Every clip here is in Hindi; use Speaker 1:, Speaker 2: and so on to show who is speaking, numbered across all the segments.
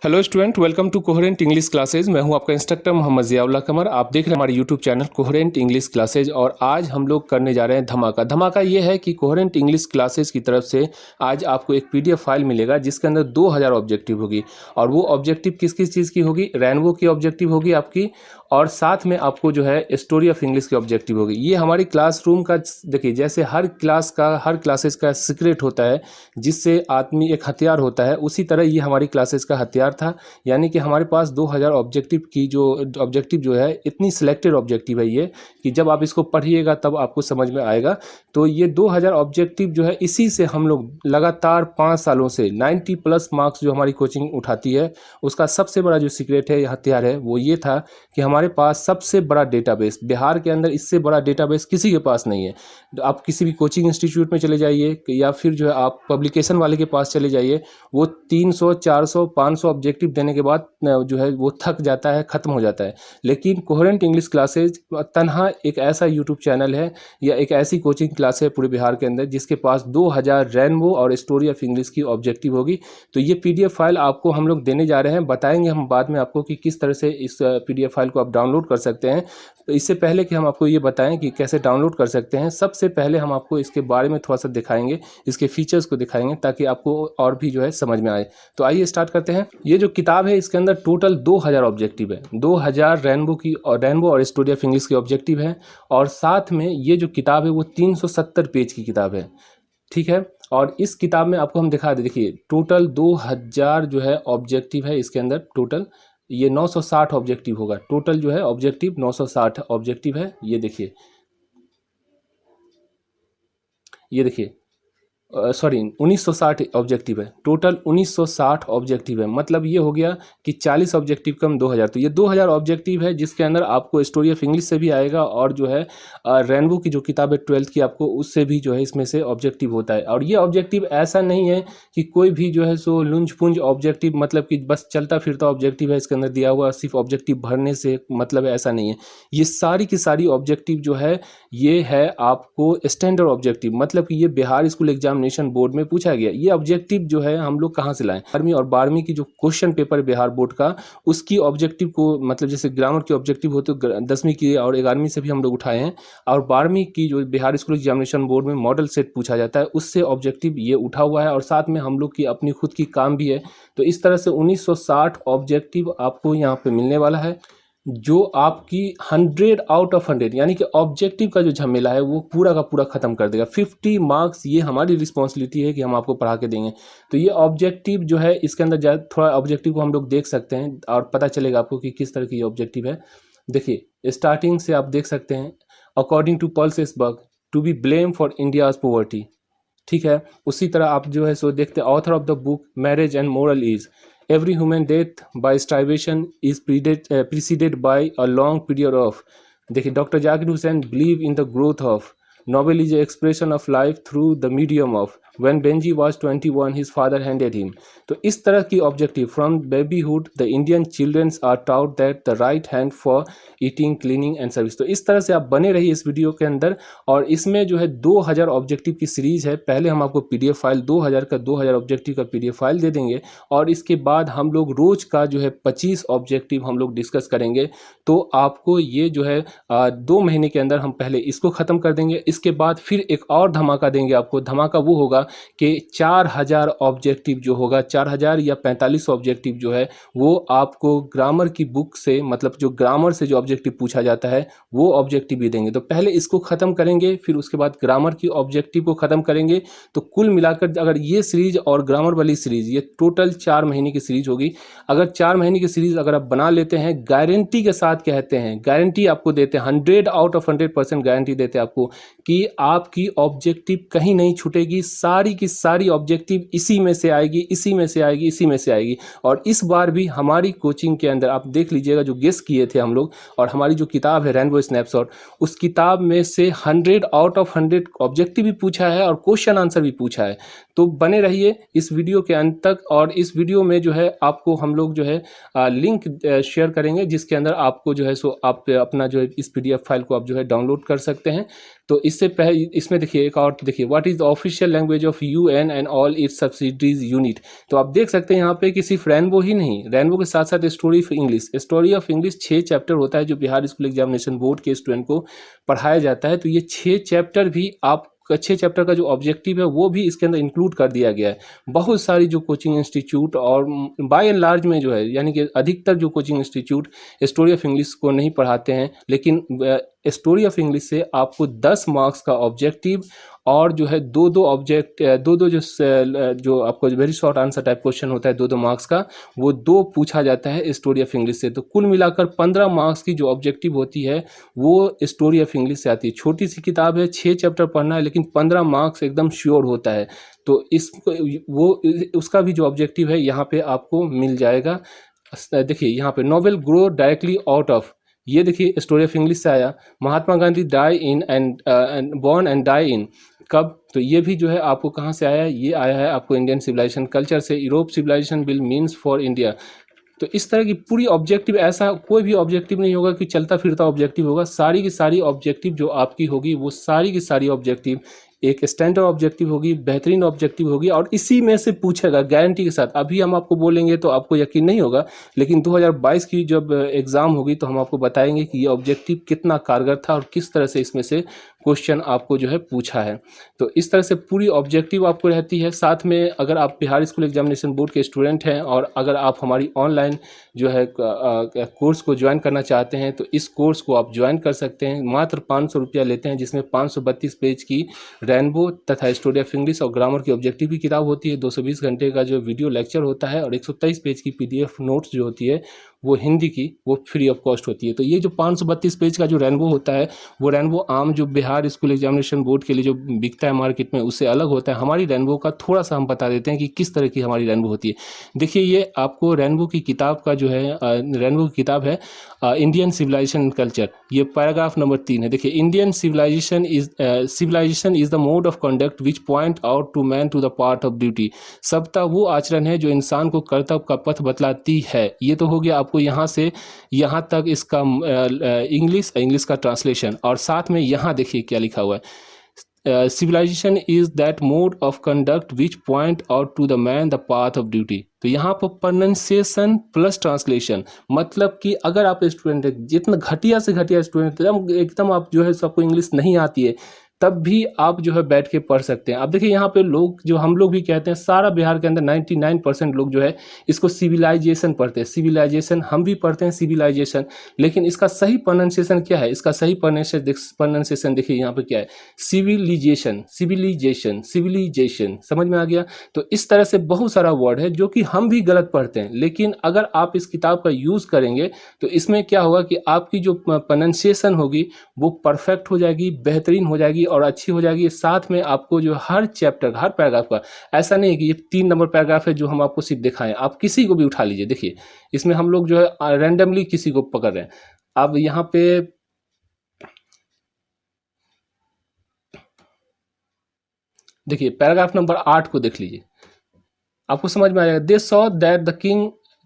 Speaker 1: Hello student, welcome to coherent English classes. मैं हूं आपका इंस्ट्रक्टर मोहम्मद ज़ियाउल्लाह कमर। आप देख रहे हैं हमारे YouTube channel coherent English classes और आज हम लोग करने जा रहे हैं धमाका। धमाका ये है कि कोहेरेंट इंग्लिश क्लासेज की तरफ से आज आपको एक पीडीएफ फाइल मिलेगा जिसके अंदर 2000 ऑब्जेक्टिव होगी। और वो ऑब्जेक्टिव किस किस चीज़ की होगी? रेनबो की ऑब्जेक्टिव होगी आपकी, और साथ में आपको जो है स्टोरी ऑफ इंग्लिश की ऑब्जेक्टिव होगी। ये हमारी क्लासरूम का, देखिए जैसे हर क्लासेस का सीक्रेट होता है जिससे आदमी एक हथियार होता है, उसी तरह ये हमारी क्लासेस का हथियार था। यानी कि हमारे पास 2000 ऑब्जेक्टिव की जो है, इतनी सिलेक्टेड ऑब्जेक्टिव है ये कि जब आप इसको पढ़िएगा तब आपको समझ में आएगा। तो ये 2000 ऑब्जेक्टिव जो है, इसी से हम लोग लगातार 5 सालों से 90+ मार्क्स जो हमारी कोचिंग उठाती है, उसका सबसे बड़ा जो सीक्रेट है, हथियार है, वो ये था कि हमारे पास सबसे बड़ा डेटाबेस बिहार के अंदर, इससे बड़ा डेटाबेस किसी के पास नहीं है। तो आप किसी भी कोचिंग इंस्टीट्यूट में चले जाइए या फिर जो है आप पब्लिकेशन वाले के पास चले जाइए, वो 300 400 500 ऑब्जेक्टिव देने के बाद जो है वो थक जाता है, ख़त्म हो जाता है। लेकिन कोहेरेंट इंग्लिश क्लासेज तन्हा एक ऐसा यूट्यूब चैनल है या एक ऐसी कोचिंग क्लास है पूरे बिहार के अंदर जिसके पास 2000 रेनबो और स्टोरी ऑफ इंग्लिश की ऑब्जेक्टिव होगी। तो ये पीडीएफ फाइल आपको हम लोग देने जा रहे हैं, बताएंगे हम बाद में आपको कि किस तरह से इस पीडीएफ फाइल को आप डाउनलोड कर सकते हैं। तो इससे पहले कि हम आपको ये बताएं कि कैसे डाउनलोड कर सकते हैं, सबसे पहले हम आपको इसके बारे में थोड़ा सा दिखाएंगे, इसके फीचर्स को दिखाएंगे ताकि आपको और भी जो है समझ में आए। तो आइए स्टार्ट करते हैं। ये जो किताब है इसके अंदर टोटल 2000 ऑब्जेक्टिव है, 2000 रेनबो और स्टोरी ऑफ इंग्लिश के ऑब्जेक्टिव है। और साथ में ये जो किताब है वो 370 पेज की किताब है, ठीक है। और इस किताब में आपको हम दिखा दे, देखिए टोटल 2000 जो है ऑब्जेक्टिव है इसके अंदर। टोटल ये 960 ऑब्जेक्टिव होगा। टोटल जो है ऑब्जेक्टिव 960 ऑब्जेक्टिव है। ये देखिए, ये देखिए सॉरी 1960 ऑब्जेक्टिव है। टोटल 1960 ऑब्जेक्टिव है, मतलब ये हो गया कि 40 ऑब्जेक्टिव कम 2000। तो ये 2000 ऑब्जेक्टिव है जिसके अंदर आपको स्टोरी ऑफ इंग्लिश से भी आएगा और जो है रेनबो की जो किताब है 12th की, आपको उससे भी जो है इसमें से ऑब्जेक्टिव होता है। और ये ऑब्जेक्टिव ऐसा नहीं है कि कोई भी जो है सो लुंज पुंज ऑब्जेक्टिव, मतलब कि बस चलता फिरता ऑब्जेक्टिव है इसके अंदर दिया हुआ, सिर्फ ऑब्जेक्टिव भरने से मतलब है, ऐसा नहीं है। ये सारी की सारी ऑब्जेक्टिव जो है ये है आपको स्टैंडर्ड ऑब्जेक्टिव, मतलब कि ये बिहार स्कूल एग्जामिनेशन बोर्ड में पूछा गया। ये ऑब्जेक्टिव जो है हम लोग कहाँ से लाएं? 11वीं और 12वीं की जो क्वेश्चन पेपर बिहार बोर्ड का, उसकी ऑब्जेक्टिव को, मतलब जैसे ग्रामर की ऑब्जेक्टिव होते 10वीं की और 11वीं से भी हम लोग उठाए हैं, और 12वीं की जो बिहार स्कूल एग्जामिनेशन बोर्ड में मॉडल सेट पूछा जाता है, उससे ऑब्जेक्टिव ये उठा हुआ है। और साथ में हम लोग की अपनी खुद की काम भी है। तो इस तरह से 1960 ऑब्जेक्टिव आपको यहाँ पे मिलने वाला है, जो आपकी 100 आउट ऑफ 100, यानी कि ऑब्जेक्टिव का जो झमेला है वो पूरा का पूरा खत्म कर देगा। 50 मार्क्स ये हमारी रिस्पॉन्सिबिलिटी है कि हम आपको पढ़ा के देंगे। तो ये ऑब्जेक्टिव जो है इसके अंदर थोड़ा ऑब्जेक्टिव को हम लोग देख सकते हैं और पता चलेगा आपको कि किस तरह की ऑब्जेक्टिव है। देखिए स्टार्टिंग से आप देख सकते हैं, according to Paul Sesberg to be blame for India's poverty, ठीक है। उसी तरह आप जो है सो देखते हैं, author of the book marriage and moral is every human death by starvation is preceded by a long period of, देखिए doctor Zakir Hussain believe in the growth of novel is a expression of life through the medium of when Benji was 21 his father handed him। तो इस तरह की objective, from babyhood the Indian childrens are taught that the right hand for eating cleaning and service. तो इस तरह से आप बने रहिए इस वीडियो के अंदर। और इसमें जो है 2000 ऑब्जेक्टिव की सीरीज है। पहले हम आपको पीडीएफ फाइल 2000 ऑब्जेक्टिव का पीडीएफ फाइल दे देंगे, और इसके बाद हम लोग रोज का जो है 25 ऑब्जेक्टिव हम लोग डिस्कस करेंगे। तो आपको ये जो है 2 महीने के अंदर हम पहले इसको ख़त्म कर देंगे। इसके बाद फिर एक और धमाका देंगे आपको। धमाका वो होगा कि 4000 ऑब्जेक्टिव जो होगा, 4000 या 45 ऑब्जेक्टिव जो है वो आपको ग्रामर की बुक से, मतलब जो ग्रामर से जो ऑब्जेक्टिव पूछा जाता है वो ऑब्जेक्टिव भी देंगे। तो पहले इसको ख़त्म करेंगे, फिर उसके बाद ग्रामर की ऑब्जेक्टिव को ख़त्म करेंगे। तो कुल मिलाकर अगर ये सीरीज और ग्रामर वाली सीरीज, ये टोटल 4 महीने की सीरीज होगी। अगर 4 महीने की सीरीज अगर आप बना लेते हैं, गारंटी के साथ कहते हैं, गारंटी आपको देते हैं, 100 आउट ऑफ 100% गारंटी देते हैं आपको कि आपकी ऑब्जेक्टिव कहीं नहीं छूटेगी। सारी की सारी ऑब्जेक्टिव इसी में से आएगी, इसी में से आएगी, इसी में से आएगी। और इस बार भी हमारी कोचिंग के अंदर आप देख लीजिएगा, जो गेस किए थे हम लोग, और हमारी जो किताब है रेनबो स्नैपशॉट, उस किताब में से 100 आउट ऑफ 100 ऑब्जेक्टिव भी पूछा है और क्वेश्चन आंसर भी पूछा है। तो बने रहिए इस वीडियो के अंत तक, और इस वीडियो में जो है आपको हम लोग जो है लिंक शेयर करेंगे, जिसके अंदर आपको जो है सो आप अपना जो है इस PDF फाइल को आप जो है डाउनलोड कर सकते हैं। तो इससे पहले इसमें देखिए एक और देखिए, what is the official language of UN and all it's subsidiaries unit. तो आप देख सकते हैं यहाँ पे कि सिर्फ रेनबो ही नहीं, रेनबो के साथ साथ स्टोरी ऑफ इंग्लिश 6 चैप्टर होता है जो बिहार स्कूल एग्जामिनेशन बोर्ड के स्टूडेंट को पढ़ाया जाता है। तो ये 6 चैप्टर भी आप 6 चैप्टर का जो ऑब्जेक्टिव है वो भी इसके अंदर इंक्लूड कर दिया गया है। बहुत सारी जो कोचिंग इंस्टीट्यूट और बाय एंड लार्ज में जो है, यानी कि अधिकतर जो coaching institute story of English को नहीं पढ़ाते हैं, लेकिन स्टोरी ऑफ इंग्लिश से आपको 10 मार्क्स का ऑब्जेक्टिव और जो है दो दो जो आपको very short answer type question होता है 2 मार्क्स का, वो 2 पूछा जाता है स्टोरी ऑफ इंग्लिश से। तो कुल मिलाकर 15 मार्क्स की जो ऑब्जेक्टिव होती है वो स्टोरी ऑफ इंग्लिश से आती है। छोटी सी किताब है, 6 चैप्टर पढ़ना है, लेकिन 15 मार्क्स एकदम श्योर होता है। तो उसका भी जो ऑब्जेक्टिव है यहाँ पे आपको मिल जाएगा। देखिए यहाँ पे novel grow directly out of, ये देखिए स्टोरी ऑफ इंग्लिश से आया। Mahatma Gandhi die in and born and die in, कब, तो ये भी जो है आपको कहाँ से आया है, ये आया है आपको इंडियन सिविलाइजेशन कल्चर से। Europe civilization bill means for India. तो इस तरह की पूरी ऑब्जेक्टिव, ऐसा कोई भी ऑब्जेक्टिव नहीं होगा कि चलता फिरता ऑब्जेक्टिव होगा। सारी की सारी ऑब्जेक्टिव जो आपकी होगी वो सारी की सारी ऑब्जेक्टिव एक स्टैंडर्ड ऑब्जेक्टिव होगी, बेहतरीन ऑब्जेक्टिव होगी, और इसी में से पूछेगा गारंटी के साथ। अभी हम आपको बोलेंगे तो आपको यकीन नहीं होगा, लेकिन 2022 की जब एग्ज़ाम होगी तो हम आपको बताएंगे कि ये ऑब्जेक्टिव कितना कारगर था और किस तरह से इसमें से क्वेश्चन आपको जो है पूछा है। तो इस तरह से पूरी ऑब्जेक्टिव आपको रहती है। साथ में अगर आप बिहार स्कूल एग्जामिनेशन बोर्ड के स्टूडेंट हैं और अगर आप हमारी ऑनलाइन जो है कोर्स को ज्वाइन करना चाहते हैं तो इस कोर्स को आप ज्वाइन कर सकते हैं। मात्र 500 रुपया लेते हैं, जिसमें 532 पेज की रेनबो तथा स्टोरी ऑफ इंग्लिश और ग्रामर की ऑब्जेक्टिव की किताब होती है, 220 घंटे का जो वीडियो लेक्चर होता है, और 123 पेज की PDF नोट्स जो होती है वो हिंदी की, वो फ्री ऑफ कॉस्ट होती है। तो ये जो 532 पेज का जो रेनबो होता है, वो रेनबो आम जो बिहार स्कूल एग्जामिनेशन बोर्ड के लिए जो बिकता है मार्केट में उससे अलग होता है। हमारी रेनबो का थोड़ा सा हम बता देते हैं कि किस तरह की हमारी रेनबो होती है। देखिए ये आपको रेनबो की किताब का जो है रेनबो की किताब है इंडियन सिविलाइजेशन एंड कल्चर, ये पैराग्राफ नंबर 3 है। देखिए, Indian civilization is the mode of conduct which point out to man to the part of duty. सभ्यता वो आचरण है जो इंसान को कर्तव्य का पथ बतलाती है। ये तो हो गया आपको यहाँ से यहाँ तक इसका इंग्लिश का ट्रांसलेशन, और साथ में यहाँ देखिए क्या लिखा हुआ है, civilization is that mode of conduct which point out to the man the path of duty। तो यहाँ पर प्रोनाउंसिएशन प्लस ट्रांसलेशन, मतलब कि अगर आप स्टूडेंट जितना घटिया से घटिया स्टूडेंट एकदम आप जो है सबको इंग्लिश नहीं आती है, तब भी आप जो है बैठ के पढ़ सकते हैं। अब देखिए यहाँ पे लोग, जो हम लोग भी कहते हैं, सारा बिहार के अंदर 99% लोग जो है इसको सिविलाइजेशन पढ़ते हैं। सिविलाइजेशन हम भी पढ़ते हैं सिविलाइजेशन, लेकिन इसका सही प्रोनाउंसिएशन क्या है? इसका सही प्रोनाउंसिएशन देखिए यहाँ पे क्या है, सिविलाइजेशन, सिविलाइजेशन, सिविलाइजेशन। समझ में आ गया? तो इस तरह से बहुत सारा वर्ड है जो कि हम भी गलत पढ़ते हैं, लेकिन अगर आप इस किताब का यूज़ करेंगे तो इसमें क्या होगा कि आपकी जो प्रोनाउंसिएशन होगी वो परफेक्ट हो जाएगी, बेहतरीन हो जाएगी और अच्छी हो जाएगी। साथ में आपको जो हर चैप्टर, हर पैराग्राफ का, ऐसा नहीं है कि ये 3 नंबर पैराग्राफ है जो हम आपको सिर्फ दिखाएं, आप किसी को भी उठा लीजिए। देखिए इसमें हम लोग जो है रैंडमली किसी को पकड़ रहे हैं। अब यहाँ पे देखिए पैराग्राफ नंबर 8 को देख लीजिए, आपको समझ में आ जाएगा। They saw that the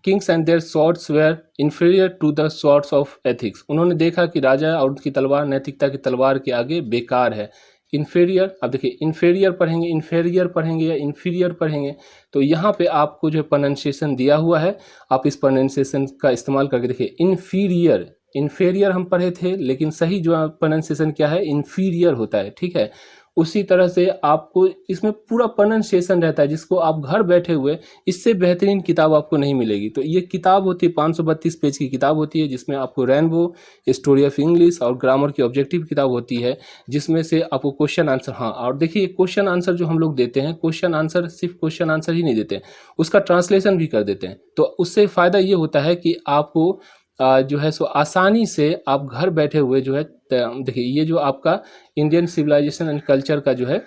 Speaker 1: kings and their swords were inferior to the swords of ethics. उन्होंने देखा कि राजा और उनकी तलवार नैतिकता की तलवार के आगे बेकार है। इन्फीरियर, अब देखिए इन्फीरियर पढ़ेंगे, इन्फीरियर पढ़ेंगे या इन्फीरियर पढ़ेंगे, तो यहाँ पे आपको जो प्रोनाउंसिएशन दिया हुआ है, आप इस प्रोनाउंसिएशन का इस्तेमाल करके देखिए। इन्फीरियर, इन्फीरियर हम पढ़े थे, लेकिन सही जो प्रोनाउंसिएशन क्या है, इन्फीरियर होता है, ठीक है। उसी तरह से आपको इसमें पूरा प्रोनाउंसिएशन रहता है, जिसको आप घर बैठे हुए, इससे बेहतरीन किताब आपको नहीं मिलेगी। तो ये किताब होती है 532 पेज की किताब होती है, जिसमें आपको रेनबो, स्टोरी ऑफ इंग्लिश और ग्रामर की ऑब्जेक्टिव किताब होती है, जिसमें से आपको क्वेश्चन आंसर, हाँ, और देखिए क्वेश्चन आंसर जो हम लोग देते हैं, क्वेश्चन आंसर सिर्फ क्वेश्चन आंसर ही नहीं देते हैं, उसका ट्रांसलेशन भी कर देते हैं। तो उससे फ़ायदा ये होता है कि आपको जो है सो आसानी से आप घर बैठे हुए जो है, देखिए ये जो आपका इंडियन सिविलाइजेशन एंड कल्चर का जो है,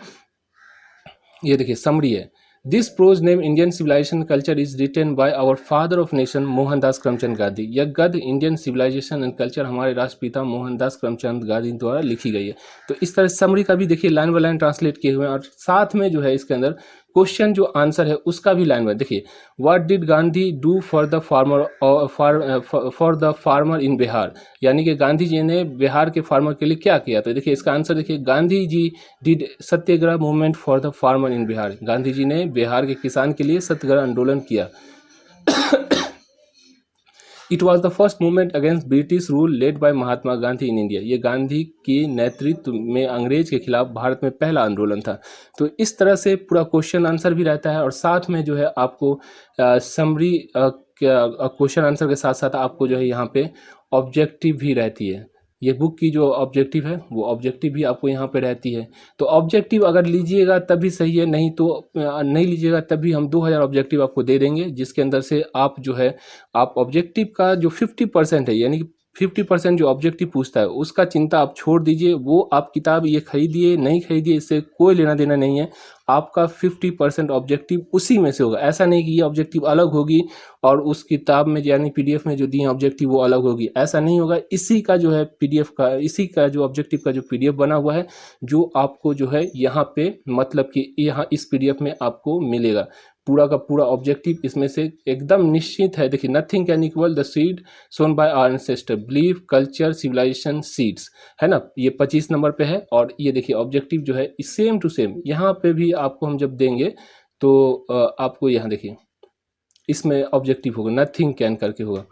Speaker 1: ये देखिए समरी है। This prose name Indian civilization culture is written by our father of nation Mohandas Karamchand Gandhi. यह गद्य इंडियन सिविलाइजेशन एंड कल्चर हमारे राष्ट्रपिता मोहनदास करमचंद गांधी द्वारा लिखी गई है। तो इस तरह समरी का भी देखिए लाइन बाय लाइन ट्रांसलेट किए हुए हैं, और साथ में जो है इसके अंदर क्वेश्चन जो आंसर है उसका भी लाइन में देखिए, what did Gandhi do for the farmer for the farmer in Bihar, यानी कि गांधी जी ने बिहार के फार्मर के लिए क्या किया। तो देखिए इसका आंसर देखिए, Gandhi ji did satyagraha movement for the farmer in Bihar, Gandhi ji ने बिहार के किसान के लिए सत्याग्रह आंदोलन किया। It was the first movement against British rule led by Mahatma Gandhi in India, ये गांधी के नेतृत्व में अंग्रेज के खिलाफ भारत में पहला आंदोलन था। तो इस तरह से पूरा क्वेश्चन आंसर भी रहता है और साथ में जो है आपको समरी क्वेश्चन आंसर के साथ साथ आपको जो है यहाँ पे ऑब्जेक्टिव भी रहती है। ये बुक की जो ऑब्जेक्टिव है वो ऑब्जेक्टिव भी आपको यहाँ पे रहती है। तो ऑब्जेक्टिव अगर लीजिएगा तभी सही है, नहीं तो नहीं लीजिएगा तब भी हम 2000 ऑब्जेक्टिव आपको दे देंगे, जिसके अंदर से आप जो है आप ऑब्जेक्टिव का जो 50% है, यानी कि 50% जो ऑब्जेक्टिव पूछता है उसका चिंता आप छोड़ दीजिए। वो आप किताब ये खरीदिए नहीं खरीदिए इससे कोई लेना देना नहीं है। आपका 50% ऑब्जेक्टिव उसी में से होगा। ऐसा नहीं कि ये ऑब्जेक्टिव अलग होगी और उस किताब में यानी पीडीएफ में जो दिए ऑब्जेक्टिव वो अलग होगी, ऐसा नहीं होगा। इसी का जो है पीडीएफ का, इसी का जो ऑब्जेक्टिव का जो पीडीएफ बना हुआ है, जो आपको जो है यहाँ पे मतलब कि यहाँ इस पीडीएफ में आपको मिलेगा। पूरा का पूरा ऑब्जेक्टिव इसमें से एकदम निश्चित है। देखिए, nothing can equal the seed sown by our ancestor, belief, culture, civilization, seeds, है ना। ये 25 नंबर पे है। और ये देखिए ऑब्जेक्टिव जो है सेम टू सेम यहाँ पे भी आपको हम जब देंगे तो आपको यहाँ देखिए इसमें ऑब्जेक्टिव होगा, नथिंग कैन करके होगा।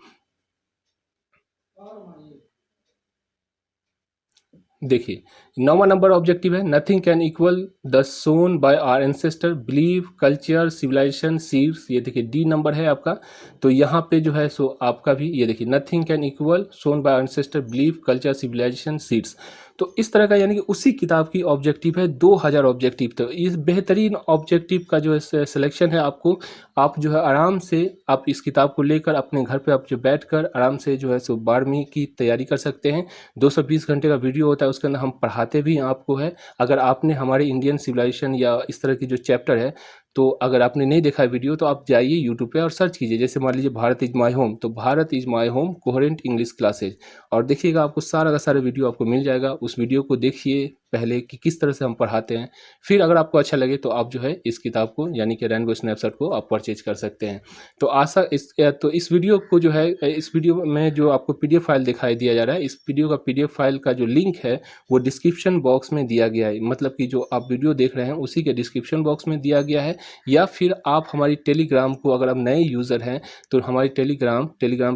Speaker 1: देखिए 9वां नंबर ऑब्जेक्टिव है, nothing can equal the sown by our ancestor, believe, culture, civilization, seeds. ये देखिए डी नंबर है आपका। तो यहाँ पे जो है सो आपका भी ये देखिए, nothing can equal sown by our ancestor, believe, culture, civilization, seeds. तो इस तरह का यानी कि उसी किताब की ऑब्जेक्टिव है 2000 ऑब्जेक्टिव। तो इस बेहतरीन ऑब्जेक्टिव का जो है सिलेक्शन है आपको, आप जो है आराम से आप इस किताब को लेकर अपने घर पे आप जो बैठ कर आराम से जो है सो 12वीं की तैयारी कर सकते हैं। 220 घंटे का वीडियो होता है, उसके अंदर हम पढ़ाते भी आपको है। अगर आपने हमारे इंडियन सिविलाइजेशन या इस तरह की जो चैप्टर है, तो अगर आपने नहीं देखा है वीडियो तो आप जाइए यूट्यूब पे और सर्च कीजिए। जैसे मान लीजिए भारत इज माय होम, तो Bharat is my home coherent English classes, और देखिएगा आपको सारा का सारा वीडियो आपको मिल जाएगा। उस वीडियो को देखिए पहले कि किस तरह से हम पढ़ाते हैं, फिर अगर आपको अच्छा लगे तो आप जो है इस किताब को यानी कि रेनबो स्नैपशॉट को आप परचेज कर सकते हैं। तो इस वीडियो को जो है, इस वीडियो में जो आपको पीडीएफ फाइल दिखाई दिया जा रहा है, इस वीडियो का पीडीएफ फाइल का जो लिंक है वो डिस्क्रिप्शन बॉक्स में दिया गया है। मतलब कि जो आप वीडियो देख रहे हैं उसी के डिस्क्रिप्शन बॉक्स में दिया गया है। या फिर आप हमारी टेलीग्राम को, अगर आप नए यूज़र हैं तो हमारी टेलीग्राम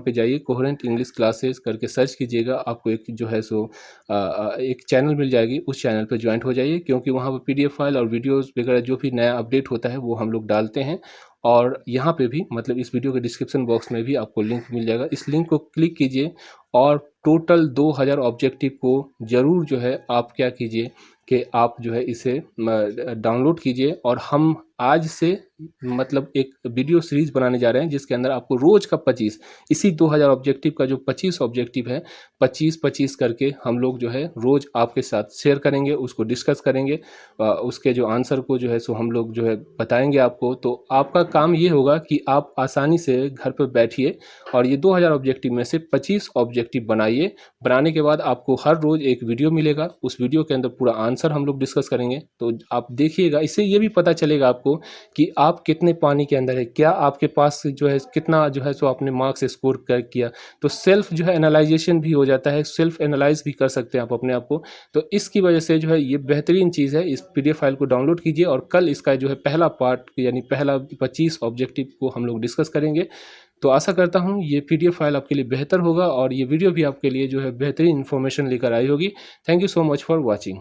Speaker 1: पे जाइए, कोहेरेंट इंग्लिश क्लासेस करके सर्च कीजिएगा। आपको एक जो है सो एक चैनल मिल जाएगी, उस चैनल पर ज्वाइंट हो जाइए, क्योंकि वहाँ पर पीडीएफ फाइल और वीडियोस वगैरह जो भी नया अपडेट होता है वो हम लोग डालते हैं। और यहाँ पे भी मतलब इस वीडियो के डिस्क्रिप्शन बॉक्स में भी आपको लिंक मिल जाएगा। इस लिंक को क्लिक कीजिए और टोटल 2000 ऑब्जेक्टिव को ज़रूर जो है आप क्या कीजिए कि आप जो है इसे डाउनलोड कीजिए। और हम आज से मतलब एक वीडियो सीरीज बनाने जा रहे हैं जिसके अंदर आपको रोज़ का 25, इसी 2000 ऑब्जेक्टिव का जो 25 ऑब्जेक्टिव है 25-25 करके हम लोग जो है रोज़ आपके साथ शेयर करेंगे, उसको डिस्कस करेंगे, उसके जो आंसर को जो है सो हम लोग जो है बताएंगे आपको। तो आपका काम ये होगा कि आप आसानी से घर पर बैठिए और ये 2000 ऑब्जेक्टिव में से 25 ऑब्जेक्टिव बनाइए। बनाने के बाद आपको हर रोज़ एक वीडियो मिलेगा, उस वीडियो के अंदर पूरा आंसर हम लोग डिस्कस करेंगे। तो आप देखिएगा, इससे ये भी पता चलेगा आपको कि आप कितने पानी के अंदर है, क्या आपके पास जो है कितना जो है सो आपने मार्क्स स्कोर किया। तो सेल्फ जो है एनालाइजेशन भी हो जाता है, सेल्फ एनालाइज भी कर सकते हैं आप अपने आप को। तो इसकी वजह से जो है ये बेहतरीन चीज़ है। इस पीडीएफ फाइल को डाउनलोड कीजिए और कल इसका जो है पहला पार्ट यानी पहला 25 ऑब्जेक्टिव को हम लोग डिस्कस करेंगे। तो आशा करता हूँ ये पीडीएफ फाइल आपके लिए बेहतर होगा और ये वीडियो भी आपके लिए जो है बेहतरीन इन्फॉर्मेशन लेकर आई होगी। Thank you so much for watching.